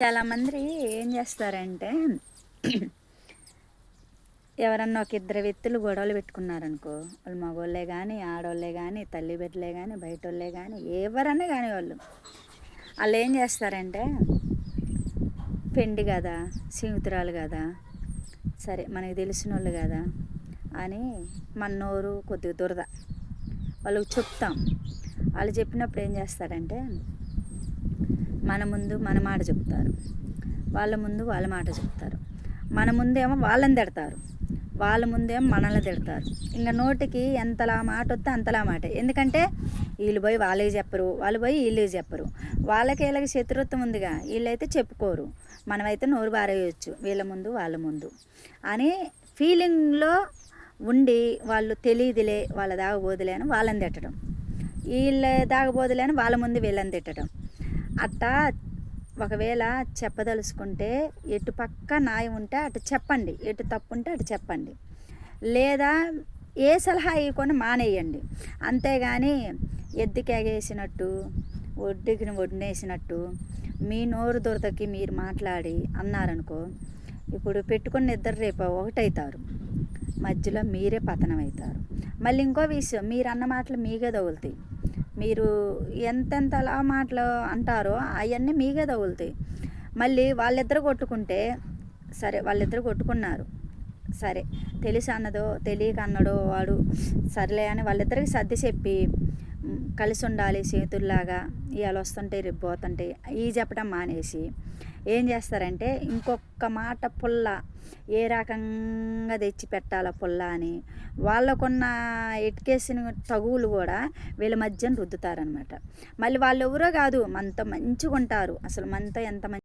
చాలామంది ఏం చేస్తారంటే ఎవరన్నా ఒక ఇద్దరు వ్యక్తులు గొడవలు పెట్టుకున్నారనుకో, వాళ్ళు మగోళ్ళే కానీ ఆడోళ్ళే కానీ తల్లి బిడ్డలే కానీ బయటోళ్ళే కానీ ఎవరన్నా కానీ వాళ్ళు ఏం చేస్తారంటే పెండి కదా, స్నేహితురాలు కదా, సరే మనకి తెలిసిన వాళ్ళు కదా అని మన నోరు కొద్దిగా దురద వాళ్ళకి చెప్తాం. వాళ్ళు చెప్పినప్పుడు ఏం చేస్తారంటే మన ముందు మన మాట చెప్తారు, వాళ్ళ ముందు వాళ్ళ మాట చెప్తారు. మన ముందేమో వాళ్ళని తిడతారు, వాళ్ళ ముందేమో మనల్ని తిడతారు. ఇంకా నోటికి ఎంతలా మాట వస్తే అంతలా మాట. ఎందుకంటే వీళ్ళు పోయి వాళ్ళకి చెప్పరు, వాళ్ళు పోయి వీళ్ళకి చెప్పరు. వాళ్ళకి వీళ్ళకి శత్రుత్వం ఉందిగా, వీళ్ళైతే చెప్పుకోరు, మనమైతే నోరు బారేయచ్చు వీళ్ళ ముందు వాళ్ళ ముందు అని ఫీలింగ్లో ఉండి వాళ్ళు తెలియదులే వాళ్ళ దాగబోదులే అని వాళ్ళని తిట్టడం, వీళ్ళ దాగబోదులే అని వాళ్ళ ముందు వీళ్ళని తిట్టడం. అట్టా ఒకవేళ చెప్పదలుచుకుంటే ఎటు పక్క న్యాయం ఉంటే అటు చెప్పండి, ఎటు తప్పు ఉంటే అటు చెప్పండి, లేదా ఏ సలహా ఇవ్వకుండా మానేయండి. అంతేగాని ఎద్దుకేగేసినట్టు ఒడ్డుకి వడ్డేసినట్టు మీ నోరు దురదకి మీరు మాట్లాడి అన్నారనుకో, ఇప్పుడు పెట్టుకున్న ఇద్దరు రేపు ఒకటవుతారు, మధ్యలో మీరే పతనం అవుతారు. మళ్ళీ ఇంకో విషయం, మీరు అన్న మాటలు మీకే తగులుతాయి. మీరు ఎంతెంతలా మాటలు అంటారో అవన్నీ మీకే తగులుతాయి. మళ్ళీ వాళ్ళిద్దరు కొట్టుకుంటే, సరే వాళ్ళిద్దరు కొట్టుకున్నారు, సరే తెలిసి అన్నదో తెలియక అన్నడో వాడు సర్లే అని వాళ్ళిద్దరికి సర్ది చెప్పి కలిసి ఉండాలి చేతుల్లాగా, ఇవాళ వస్తుంటాయి రేపు పోతుంటాయి ఈ చెప్పడం మానేసి ఏం చేస్తారంటే ఇంకొక మాట పుల్ల ఏ రకంగా తెచ్చి పెట్టాల పుల్ల అని వాళ్ళకున్న ఎటుకేసిన తగువులు కూడా వీళ్ళ మధ్యన రుద్దుతారనమాట. మళ్ళీ వాళ్ళు ఎవరో కాదు, మనతో మంచిగా ఉంటారు, అసలు మనతో ఎంత